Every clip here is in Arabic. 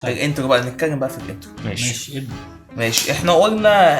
طيب الانترو بقى، نتكلم بقى في الانترو. ماشي ابدا. ماشي، احنا قلنا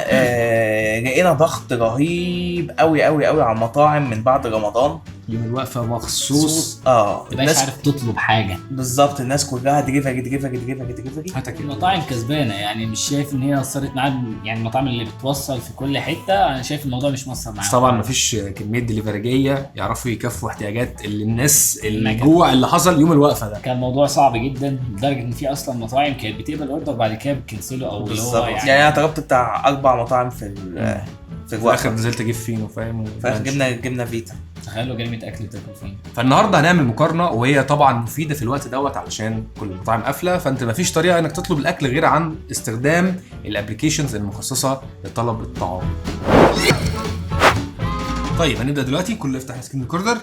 لقينا ضغط رهيب قوي قوي قوي على المطاعم من بعد رمضان. يوم الوقفه مخصوص الناس مبقاش عارف تطلب حاجه بالظبط، الناس كلها دليفري دليفري دليفري دليفري. المطاعم كسبانه، يعني مش شايف ان هي اثرت معاها، يعني المطاعم اللي بتوصل في كل حته انا شايف الموضوع مش مؤثر معاها. بس طبعا مفيش كميه دليفرجيه يعرفوا يكفوا احتياجات الناس المكان. الجوع اللي حصل يوم الوقفه ده. كان موضوع صعب جدا لدرجه ان في اصلا مطاعم كانت بتقبل اوردر بعد كده بتكنسله او اللي بالظبط، هو يعني انا طلبت بتاع 4 مطاعم في في الاخر نزلت اجيب فينو، فاهم؟ جبنا فيتا. تخيلوا جريمه اكل تاكل فين. فالنهارده هنعمل مقارنه، وهي طبعا مفيده في الوقت دوت علشان كل المطاعم قافله، فانت مفيش طريقه انك تطلب الاكل غير عن استخدام الابلكيشنز المخصصه لطلب الطعام. طيب هنبدا دلوقتي. كله يفتح سكرين ريكوردر.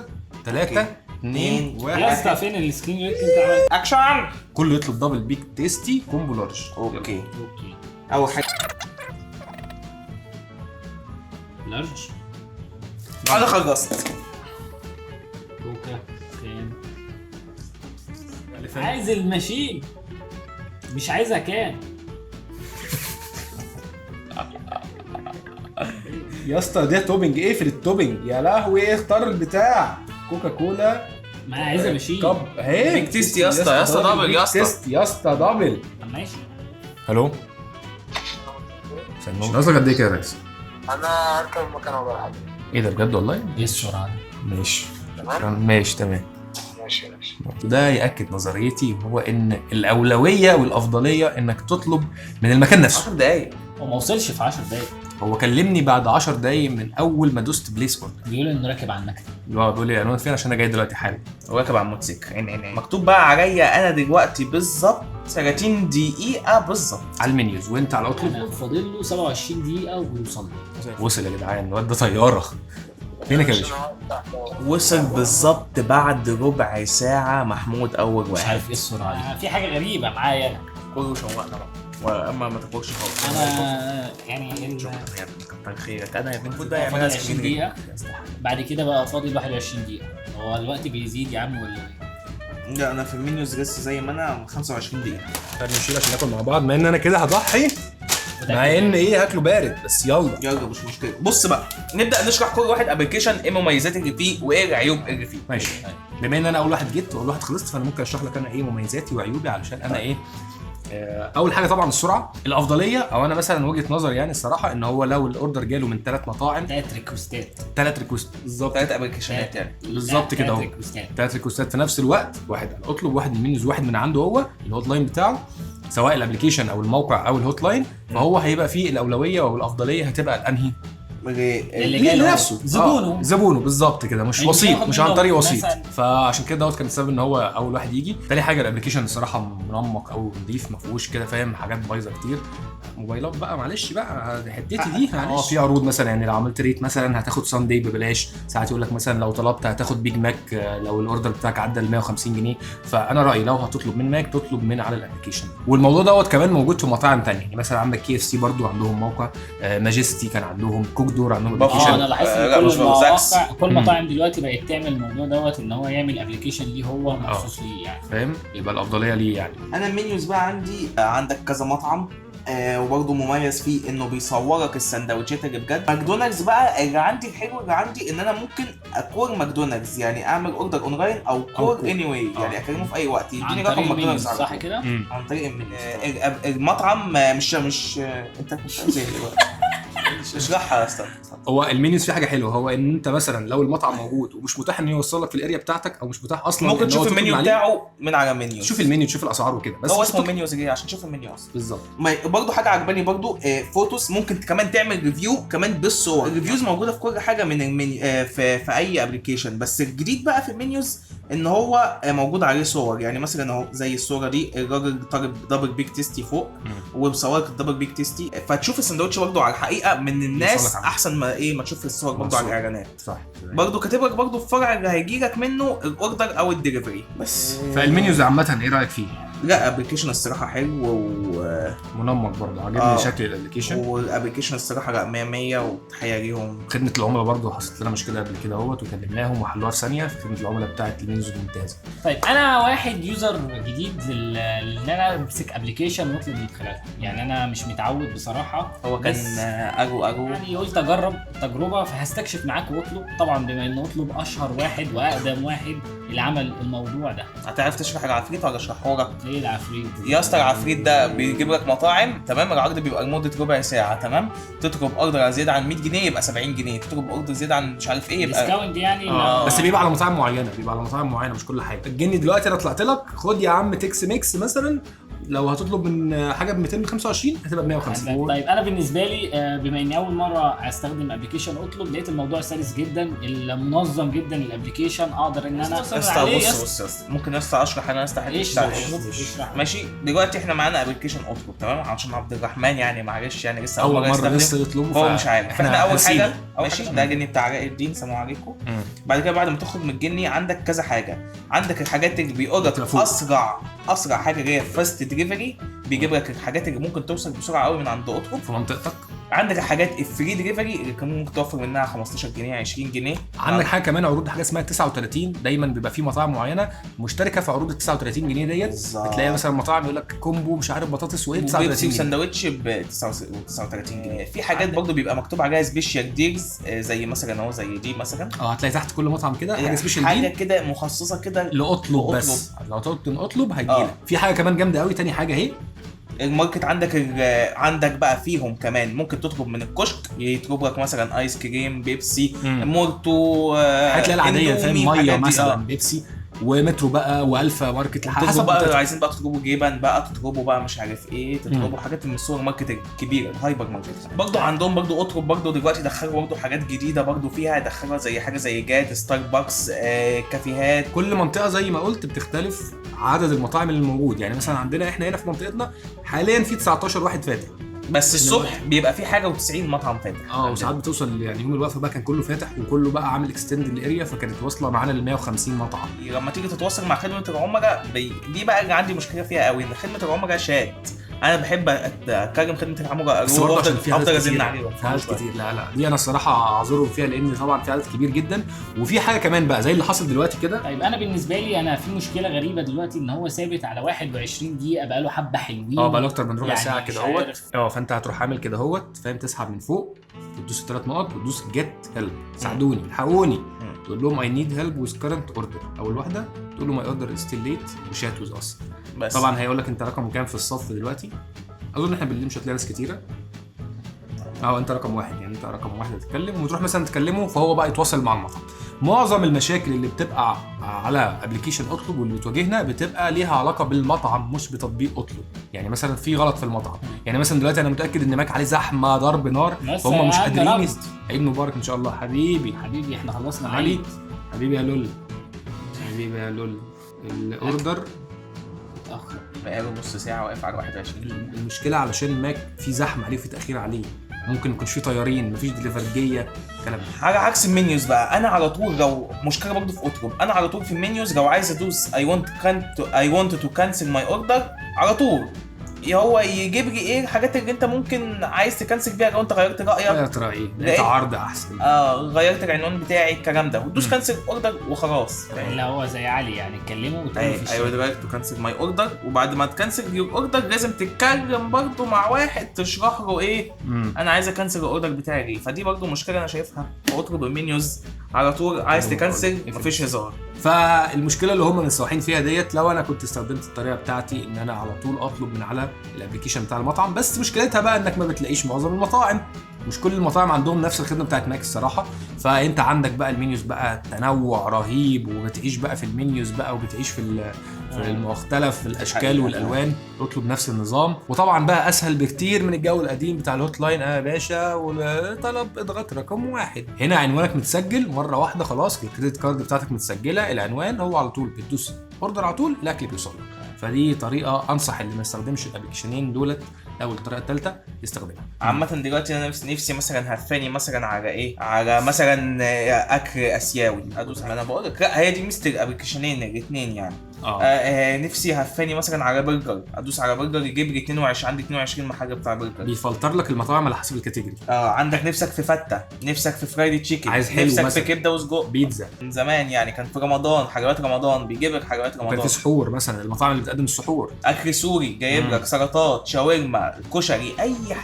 3 2 يا 1. اسطى فين السكرين اللي انت عملت؟ اكشن. كله يطلب دبل بيك تيستي كومبو لارج. اوكي، اوكي اول حاجه لارج. انا خلصت. كوكا كام؟ عايز الماشين مش عايزها كام. يا اسطى ده توبنج، ايه في التوبنج يا لهوي؟ اختار البتاع كوكا كولا. ما انا عايزها ماشين. كاب اهي بيك تيستي يا اسطى، يا اسطى دبل يا اسطى. تيست يا اسطى دبل. طب ماشي. الو سنون، قصدك قد ايه كده يا ريس؟ انا اركب المكان ولا حاجه. ايه ده بجد والله؟ ايه السرعه دي؟ ماشي تمام ماشي تمام. ماشي ماشي. ده يأكد نظريتي، وهو ان الاولويه والافضليه انك تطلب من المكان نفسه. 10 دقايق. هو ما وصلش في 10 دقايق. هو كلمني بعد 10 دقايق من اول ما دوست بليس اوردر. بيقول انه راكب على المكتب. اللي هو بيقول لي عنوان فين عشان انا جاي دلوقتي حالا. هو راكب على الموتوسيكل. عين مكتوب بقى عليا انا دلوقتي بالظبط 30 دقيقه بالظبط على المنيوز وانت على الاوتلوك. انا فاضل له 27 دقيقه وبيوصل. وصل يا جدعان، الواد ده طياره. فينك يا باشا؟ وصل بالظبط بعد ربع ساعه. محمود اول مش واحد. عارف ايه السرعه دي. في حاجه غريبه معايا انا. كله شوقنا بقى، واما ما تاكلش خالص. انا يعني شكرا يا ابني، كتر خيرك. انا يا ابني المفروض ده فاضل يعملها 20 دقيقة. بعد كده بقى فاضل 21 دقيقه. هو الوقت بيزيد يا عم ولا ايه؟ لا انا في المنيوز لسه زي ما انا 25 دقيقه. نشيل عشان ناكل مع بعض، مع ان انا كده هضحي، مع ان ايه اكله بارد، بس يلا يلا مش مشكله. بص بقى نبدا نشرح كل واحد ابلكيشن، ايه المميزات اللي فيه وايه العيوب اللي فيه. ماشي. بما ان انا اول واحد جيت واول واحد خلصت، فانا ممكن اشرح لك انا ايه مميزاتي وعيوبي، علشان انا ايه. اول حاجه طبعا السرعه. الافضليه، او انا مثلا وجهه نظري يعني الصراحه، ان هو لو الاوردر جاله من 3 مطاعم، 3 ريكوستات. 3 ريكوست بالظبط، 3 ابلكيشنات يعني. بالظبط كده اهو. 3 ريكوستات في نفس الوقت، واحد على اطلب، واحد من المنيوز، واحد من عنده هو الهوت لاين بتاعه، سواء الابلكيشن او الموقع او الهوت لاين. فهو هيبقى فيه الاولويه والافضليه هتبقى الانهي اللي جاي لنفسه، زبونه. زبونه بالظبط كده، مش يعني مش وسيط، هياخد مش عن منه طريق وسيط. مثلاً. فعشان كده دوت كان السبب ان هو اول واحد يجي. تاني حاجه الابلكيشن الصراحه منمق او نضيف، ما فيهوش كده فاهم حاجات بايظه كتير. موبايلات بقى معلش بقى حتتي دي معلش. في عروض مثلا، يعني لو عملت ريت مثلا هتاخد ساندي ببلاش. ساعات يقول لك مثلا لو طلبت هتاخد بيج ماك لو الاوردر بتاعك عدى ال 150 جنيه. فانا رايي لو هتطلب من ماك تطلب من على الابلكيشن. والموضوع دوت كمان موجود في مطاعم تانية، يعني مثلا عندك كي اف سي برضو عندهم موقع، ماجستي كان عندهم، كوك دور عندهم ابلكيشن. انا لاحظت ان لا، كل مش المواقع كل مم. مطاعم دلوقتي بقت تعمل الموضوع دوت، ان هو يعمل ابلكيشن ليه هو مخصوص ليه يعني. فاهم؟ يبقى الافضليه ليه يعني. انا المنيوز بقى عندي عندك كذا مطعم، وبرضه مميز فيه انه بيصورك السندوتشات اللي بجد. ماكدونالدز بقى اللي عندي الحلو اللي عندي ان انا ممكن اكور ماكدونالدز، يعني اعمل اوردر اونلاين او كور اني واي، يعني اكلمه في اي وقت يديني عن رقم طريق ماكدونالدز المنيو على صح طول. كده؟ عن طريق المنيوز. المطعم مش انت مش زي دلوقتي. اشرحها يا استاذ. هو المنيوز فيه حاجه حلوه، هو ان انت مثلا لو المطعم موجود ومش متاح انه يوصل لك في الاريا بتاعتك، او مش متاح اصلا ممكن إن هو تشوف تطلب المنيو عليه. بتاعه من على منيو. تشوف المنيو، تشوف الاسعار وكده، بس هو مش اسمه تطلب. منيوز ليه؟ عشان تشوف المنيو اصلا. بالظبط. برضه حاجه عجباني برضه فوتوس. ممكن كمان تعمل ريفيو كمان بالصور. الريفيوز موجوده في كل حاجه من المنيو في اي ابلكيشن، بس الجديد بقى في المنيوز ان هو موجود عليه صور. يعني مثلا اهو زي الصوره دي، الراجل طالب دبل بيك تيستي فوق ومصورك الدبل بيك تيستي، فتشوف السندوتش برضه على الحقيقه من الناس احسن ما ما تشوف الصور برضه على الاعلانات. صح. برضه كاتب لك برضه الفرع اللي هيجي لك منه الاوردر او الدليفري بس. فالمنيوز عامه ايه رايك فيه؟ لا ابلكيشن الصراحه حلو منمق برضه عجبني شكل الابلكيشن، والابلكيشن الصراحه لا 100 وتحيه ليهم. خدمه العملاء برضه حصلت لنا مشكله قبل كده اهوت وكلمناهم وحلوها في ثانيه. في خدمه العملاء بتاعت المينيوز ممتازه. طيب انا واحد يوزر جديد ان انا امسك ابلكيشن واطلب من خلالها، يعني انا مش متعود بصراحه. هو كان اجو يعني قلت اجرب تجربه فهستكشف معاك واطلب. طبعا بما انه اطلب اشهر واحد واقدم واحد اللي عمل الموضوع ده. هتعرف تشرح العفريت ولا اشرحه لك؟ ايه العفريت يا اسطى؟ العفريت ده بيجيب لك مطاعم، تمام؟ العرض بيبقى لمده ربع ساعه، تمام؟ تطلب اوردر زياده عن 100 جنيه يبقى 70 جنيه، تطلب اوردر زياده عن مش عارف ايه يبقى ديسكاونت يعني. بس بيبقى على مطاعم معينه، مش كل حاجه. الجني دلوقتي انا طلعت لك خد يا عم تكس ميكس مثلا، لو هتطلب من حاجه ب 225 هتبقى ب 150. طيب انا بالنسبه لي بما اني اول مره استخدم ابلكيشن اطلب، لقيت الموضوع سلس جدا، المنظم جدا الابلكيشن، اقدر ان انا بص ممكن اشرح انا اشرح. ماشي. دلوقتي احنا معانا ابلكيشن اطلب، تمام؟ عشان عبد الرحمن يعني معلش يعني لسه اول مره لسه يطلبه هو مش عارف. احنا اول حاجه ماشي، ده جني بتاع علاء الدين، سلام عليكم. بعد كده بعد ما تخرج من الجني عندك كذا حاجه، عندك الحاجات اللي بيقول لك اسرع حاجه اللي هي فاست دليفري، بيجيب لك الحاجات اللي ممكن توصل بسرعه قوي من عند اطلب في منطقتك. عندك الحاجات الفري دليفري اللي كمان ممكن توفر منها 15 جنيه 20 جنيه. عندك حاجه كمان عروض، حاجه اسمها 39. دايما بيبقى في مطاعم معينه مشتركه في عروض ال 39 جنيه ديت. بتلاقي مثلا مطاعم يقول لك كومبو مش عارف بطاطس وايه 39 جنيه، سندوتش ب 39 جنيه. في حاجات برضو بيبقى مكتوب عليها سبيشال ديلز، زي مثلا اهو زي دي مثلا. هتلاقي تحت كل مطعم كده حاجه سبيشال حاجه كده مخصصه كده لاطلب بس. لو تطلب اطلب هيجيلك. في حاجه كمان جامده قوي، تاني حاجه اهي الماركت عندك بقى فيهم كمان ممكن تطلب من الكشك، يطلب لك مثلا ايس كريم، بيبسي، مورتو، حاجات العاديه، فاهم؟ ميه مثلا، بيبسي ومترو بقى والفا ماركت. حسب بقى عايزين بقى تطلبوا جبن بقى، تطلبوا بقى مش عارف ايه، تطلبوا حاجات من السوبر ماركت الكبيره الهايبر ماركت. برضو عندهم برضو اطلب برضو دلوقتي دخلوا برضو حاجات جديده برضو فيها، دخلوا زي حاجه زي جاد، ستاربكس، كافيهات. كل منطقه زي ما قلت بتختلف عدد المطاعم اللي موجود. يعني مثلا عندنا احنا هنا في منطقتنا حاليا في 19 واحد فاتح، بس الصبح بيبقى في حاجه و90 مطعم فاتح. وساعات بتوصل يعني يوم الوقفه بقى كان كله فاتح وكله بقى عامل اكستند الاريا، فكانت واصله معانا ل 150 مطعم. لما تيجي تتواصل مع خدمه العملاء دي بقى اللي عندي مشكله فيها قوي، ان خدمه العملاء شات. انا بحب اتكلم خدمه العملاء، افضل ازن عليهم في حاجات كتير. لا دي انا الصراحه اعذرهم فيها، لان طبعا في عدد كبير جدا. وفي حاجه كمان بقى زي اللي حصل دلوقتي كده. طيب انا بالنسبه لي انا في مشكله غريبه دلوقتي، ان هو ثابت على 21 دقيقه بقى له حبه حلوين. بقى له اكتر من ربع يعني ساعه كده اهوت. فانت هتروح عامل كده اهوت، فاهم؟ تسحب من فوق وتدوس 3 نقط وتدوس جيت هيلب، ساعدوني الحقوني، تقول لهم اي نيد هيلب ويز كارنت اوردر. اول واحده تقول له ماي اوردر از ستيل ليت وشات ويز اس. طبعا هيقول لك انت رقم كام في الصف دلوقتي. اظن احنا بالليل مش هتلاقي ناس كتيره. انت رقم واحد، يعني انت رقم واحد هتتكلم وتروح مثلا تكلمه، فهو بقى يتواصل مع المطعم. معظم المشاكل اللي بتبقى على ابلكيشن اطلب واللي بتواجهنا بتبقى ليها علاقه بالمطعم مش بتطبيق اطلب. يعني مثلا في غلط في المطعم، يعني مثلا دلوقتي انا متاكد ان ماك عليه زحمه ضرب نار، فهم مش قادرين عيد مبارك ان شاء الله. حبيبي احنا خلصنا علي، حبيبي يا لول، حبيبي يا لول. الاوردر اتاخر بقاله نص ساعه واقف على 21. المشكله علشان ماك في زحمه عليه وفي تاخير عليه، ممكن يكونش في طيارين، مفيش دليفرجيه، كلام حاجه عكس المنيوز بقى. انا على طول لو مشكله برضه في اطلب، انا على طول في المنيوز لو عايز ادوس I want to cancel my order على طول هو يجيب لي ايه الحاجات اللي انت ممكن عايز تكنسل بيها لو انت غيرت رايك، لقيت عرض احسن، غيرت العنوان بتاعي الكلام ده، وتدوس كانسل اوردر وخلاص. اللي هو زي علي يعني تكلمه وتقول له في الشات ايوه دلوقتي تو كانسل ماي اوردر. وبعد ما تكنسل يور اوردر لازم تتكلم برضو مع واحد تشرح له ايه انا عايز اكنسل الاوردر بتاعي ليه. فدي برضو مشكله انا شايفها في اطلب المنيوز، على طول عايز تكنسل مفيش هزار. فالمشكله اللي هم مستوحين فيها ديت، لو انا كنت استخدمت الطريقه بتاعتي ان انا على طول اطلب من على الابلكيشن بتاع المطعم. بس مشكلتها بقى انك ما بتلاقيش معظم المطاعم، مش كل المطاعم عندهم نفس الخدمه بتاعت ماك الصراحه. فانت عندك بقى المنيوز بقى تنوع رهيب، وبتعيش بقى في المنيوز بقى، وبتعيش في المختلف الاشكال والالوان. اطلب نفس النظام، وطبعا بقى اسهل بكتير من الجو القديم بتاع الهوت لاين. يا باشا والطلب اضغط رقم 1، هنا عنوانك متسجل مره واحده خلاص، الكريدت كارد بتاعتك متسجله، العنوان هو على طول بتدوس اوردر على طول الاكل بيوصل لك. فدي طريقه انصح اللي ما يستخدمش الابلكيشنين دولت او الطريقه الثالثه يستخدمها. عامه دلوقتي انا نفسي مثلا هفاني مثلا على ايه، على مثلا اكل اسيوي ادوس. انا بقول لك لا، هي دي ميزه الابلكيشنين الاثنين يعني. نفسي هفاني مثلا على برجر، ادوس على برجر يجيب لي 22، عندي 22 محل بتاع برجر. بيفلتر لك المطاعم على حسب الكاتيجوري. عندك نفسك في فته، نفسك في فرايدي تشيكن، عايز حلو نفسك مثلا في كبده وسجق. بيتزا من زمان يعني كان في رمضان حلويات رمضان بيجيب لك حلويات رمضان. كان في سحور مثلا، المطاعم اللي بتقدم السحور، اكل سوري جايب لك سلطات، شاورما، كشري، اي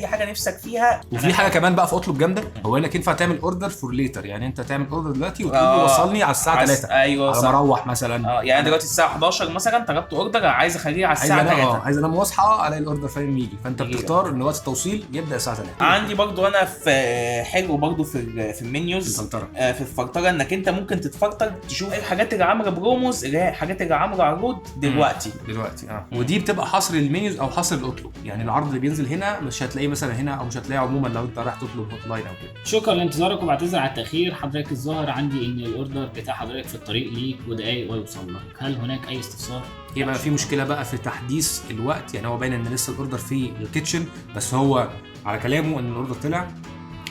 حاجه نفسك فيها. وفي حاجه كمان بقى في اطلب جامده، هو انك ينفع تعمل اوردر فور ليتر، يعني انت تعمل اوردر دلوقتي وتقول له وصلني على الساعه 3 ايوه على صح. ما اروح مثلا. يعني دلوقتي الساعه 11 مثلا طلبت اوردر عايز اخليه على الساعه 3. عايز انام واصحى الاقي الاوردر فاهم يجي، فانت بتختار ان وقت التوصيل يبدا الساعه 3. عندي برضو انا في حلو برضو في المنيوز الفلتره. في الفلتره انك انت ممكن تتفلتر تشوف ايه الحاجات اللي عامله بروموز، اللي هي الحاجات اللي عامله عروض دلوقتي. ودي بتبقى حصر المنيوز او حصر الاطلب، يعني العرض اللي بينزل هنا مش هتلاقيه مثلا هنا، او مش هتلاقيه عموما لو انت رايح تطلب هوت لاين او كده. شكرا لانتظارك وبعتذر على التاخير. حضرتك الظاهر عندي ان الاوردر بتاع حضرتك في الطريق ليك ودقايق ويوصل لك، هل هناك اي استفسار؟ يبقى في مشكله بقى في تحديث الوقت، يعني هو باين ان لسه الاوردر في الكيتشن، بس هو على كلامه ان الاوردر طلع،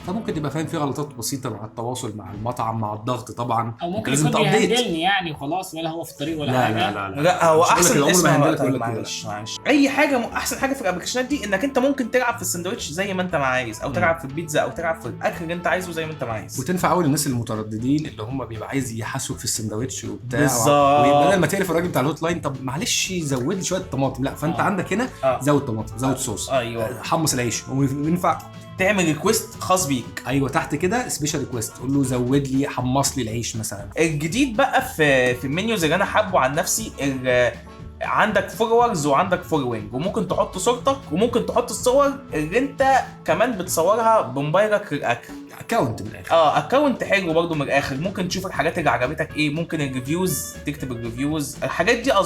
فممكن تبقى فاهم في غلطات بسيطه مع التواصل مع المطعم مع الضغط طبعا، او ممكن لازم يكون تابديت. بيهندلني يعني وخلاص، ولا هو في الطريق ولا لا حاجه. لا لا لا هو احسن العمر اسم ما هيندلك هو- ولا معلش اي حاجه احسن حاجه في الابلكيشنات دي انك انت ممكن تلعب في الساندوتش زي ما انت ما عايز، او تلعب في البيتزا، او تلعب في الاكل اللي انت عايزه زي ما انت ما عايز. وتنفع قوي للناس المترددين اللي هم بيبقى عايز يحاسبوا في السندوتش وبتاع، بالظبط. وبدل ما تعرف الراجل بتاع الهوت لاين طب معلش زود لي شويه طماطم، لا فانت عندك هنا زود طماطم، زود صوص، ايوه حمص العيش، وينفع تعمل ريكويست خاص بيك. ايوه تحت كده سبيشال ريكويست، تقول له زود لي حمص لي العيش مثلا. الجديد بقى في المنيوز اللي انا حابه عن نفسي، عندك فولورز وعندك فولوينج، وممكن تحط صورتك وممكن تحط الصور اللي انت كمان بتصورها بموبايلك للاكل. اكونت من الاخر. اكونت حلو برضو من الاخر، ممكن تشوف الحاجات اللي عجبتك ايه، ممكن الريفيوز تكتب الريفيوز، الحاجات دي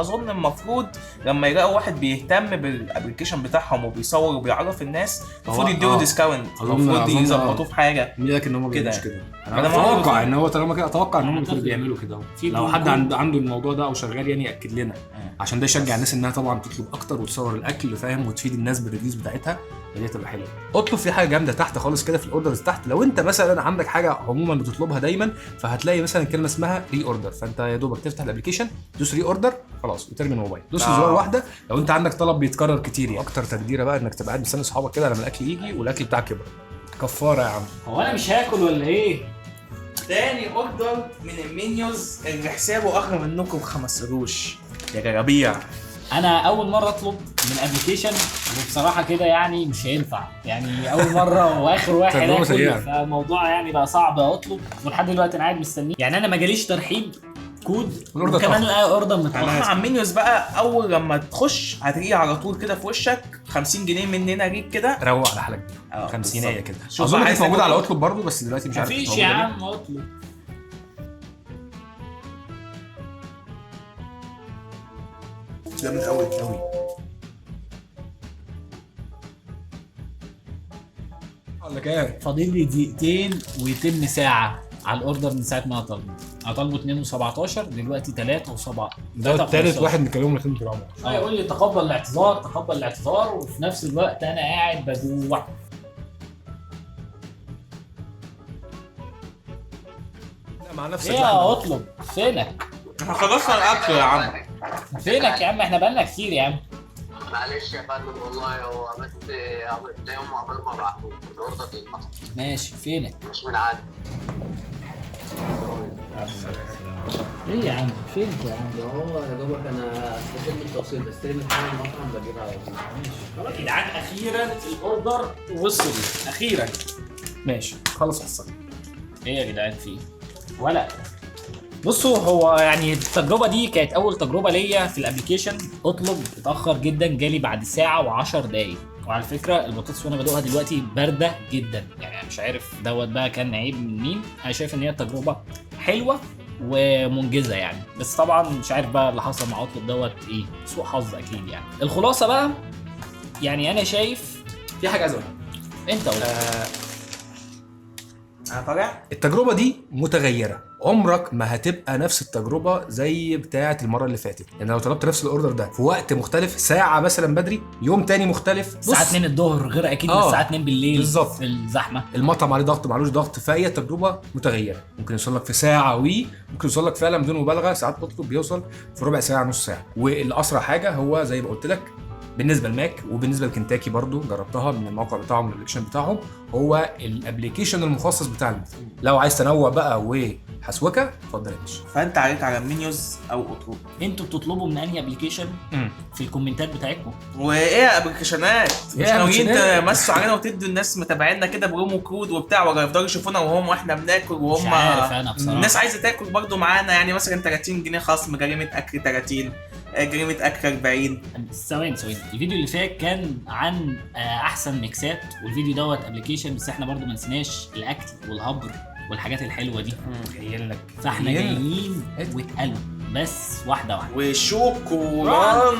اظن المفروض لما يلاقوا واحد بيهتم بالابلكيشن بتاعهم وبيصور وبيعرف الناس المفروض يديله ديسكاونت، المفروض يظبطوه في حاجه. لكن هم كده مش كده. أنا انا اتوقع ان هو طالما كده اتوقع ان هم المفروض أعتقد بيعملوا كده. في لو حد بروجرام. عنده الموضوع ده او شغال يعني ياكد لنا، عشان ده يشجع الناس انها طبعا تطلب اكتر وتصور الاكل فاهم، وتفيد الناس بالريفيوز بتاعتها، فدي هتبقى حلوه. اطلب في حاجه جامده تحت خالص كده في الاوردرز تحت، لو انت مثلا عندك حاجه عموما بتطلبها دايما، فهتلاقي مثلا كلمه اسمها ري اوردر، فانت يا دوبك تفتح الابلكيشن دوس ري اوردر خلاص وترمي الموبايل، دوس زرار واحده لو انت عندك طلب بيتكرر كتير. يعني اكتر تقديره بقى انك تبقى قاعد مستني اصحابك كده لما الاكل يجي والاكل بتاعك يبرد. كفاره يا عم. هو انا مش هاكل ولا ايه؟ تاني اوردر من المنيوز اللي حسابه اغلى منكم ب5 قروش يا جرابيع. انا اول مره اطلب من ابلكيشن، وبصراحه كده يعني مش هينفع، يعني اول مره واخر واحد تجربة اكل، سيئة. فالموضوع يعني بقى صعب اطلب، ولحد دلوقتي انا قاعد مستنيه. يعني انا ما جاليش ترحيب كود والأوردر وكمان اتأخر. الاوردر مع متاخر. المنيوز بقى اول لما تخش هتلاقيه على طول كده في وشك 50 جنيه مننا ليك كده. روق على حالك دي 50 بالظبط. كده. شوف اظن عايز كانت موجوده تاكل على إيه؟ اطلب برضه، بس دلوقتي مش عارف مفيش موجودة يا ليه. عم اطلب. جامد قوي. ولا كام؟ فاضل لي دقيقتين ويتم ساعه على الاوردر من ساعه ما انا طالبه 2.17 دلوقتي 3.7. ده الثالث واحد نكلمه من خدمه العملاء. يقول لي تقبل الاعتذار تقبل الاعتذار، وفي نفس الوقت انا قاعد بجوع. مع نفسك ايه يا اطلب فينك؟ احنا خلصنا الاكل يا عم. فينك يا عم؟ احنا بقالنا كتير يا عم. معلش يا فندم والله هو بس يوم عمال ما بعته الاوردر اتقطع ماشي فينك؟ مش من عادي. ايه يا عم فينك يا عم؟ هو يا دوبك انا استلم التوصيل بستلم الحاجه من المطعم بجيبها على طول. خلاص يا جدعان اخيرا الاوردر وصل اخيرا. ماشي خلص حصل. ايه يا جدعان في ولا بصوا، هو يعني التجربه دي كانت اول تجربه ليا في الابلكيشن. اطلب اتاخر جدا، جالي بعد ساعه و10 دقايق. وعلى فكره البطاطس وانا بدوقها دلوقتي بارده جدا، يعني مش عارف دوت بقى كان عيب من مين. انا شايف ان هي تجربه حلوه ومنجزه يعني، بس طبعا مش عارف بقى اللي حصل مع اطلب دوت ايه، سوء حظ اكيد يعني. الخلاصه بقى يعني انا شايف في حاجه ازرق. انت قول. انا طالع. التجربه دي متغيره، عمرك ما هتبقى نفس التجربه زي بتاعه المره اللي فاتت. يعني لو طلبت نفس الاوردر ده في وقت مختلف، ساعه مثلا بدري، يوم تاني مختلف، الساعه 2 الظهر غير اكيد من الساعه 2 بالليل بالظبط. في الزحمه. المطعم عليه ضغط معلوش ضغط، فهي تجربه متغيره. ممكن يوصل لك في ساعه، ممكن يوصل لك فعلا بدون مبالغه ساعات اطلب بيوصل في ربع ساعه نص ساعه. والاسرع حاجه هو زي ما قلت لك بالنسبه لماك وبالنسبه لكنتاكي برضو جربتها من الموقع بتاعهم الابلكيشن بتاعهم، هو الابلكيشن المخصص بتاع المثل. لو عايز تنوع بقى وحسوكه اتفضل يا باشا. فانت عليك على منيوز او اطلب. انتوا بتطلبوا من انهي ابلكيشن في الكومنتات بتاعتكم؟ وايه ابلكيشنات مش ناويين أبليكيشنات؟ تمسوا علينا وتدوا الناس متابعينا كده برومو كود وبتاع، ولا يفضلوا يشوفونا وهم واحنا بناكل وهم مش عارف انا بصراحه. الناس عايزه تاكل برضو معانا، يعني مثلا 30 جنيه خصم، جريمه اكل 30، جريمه اكل 40. ثواني الفيديو اللي فات كان عن احسن ميكسات، والفيديو دوت ابلكيشن، بس احنا برضو ما نسيناش الاكل والهبر والحاجات الحلوه دي. جايين لك فاحنا جايين واتقلوا بس واحده واحده. وشكرا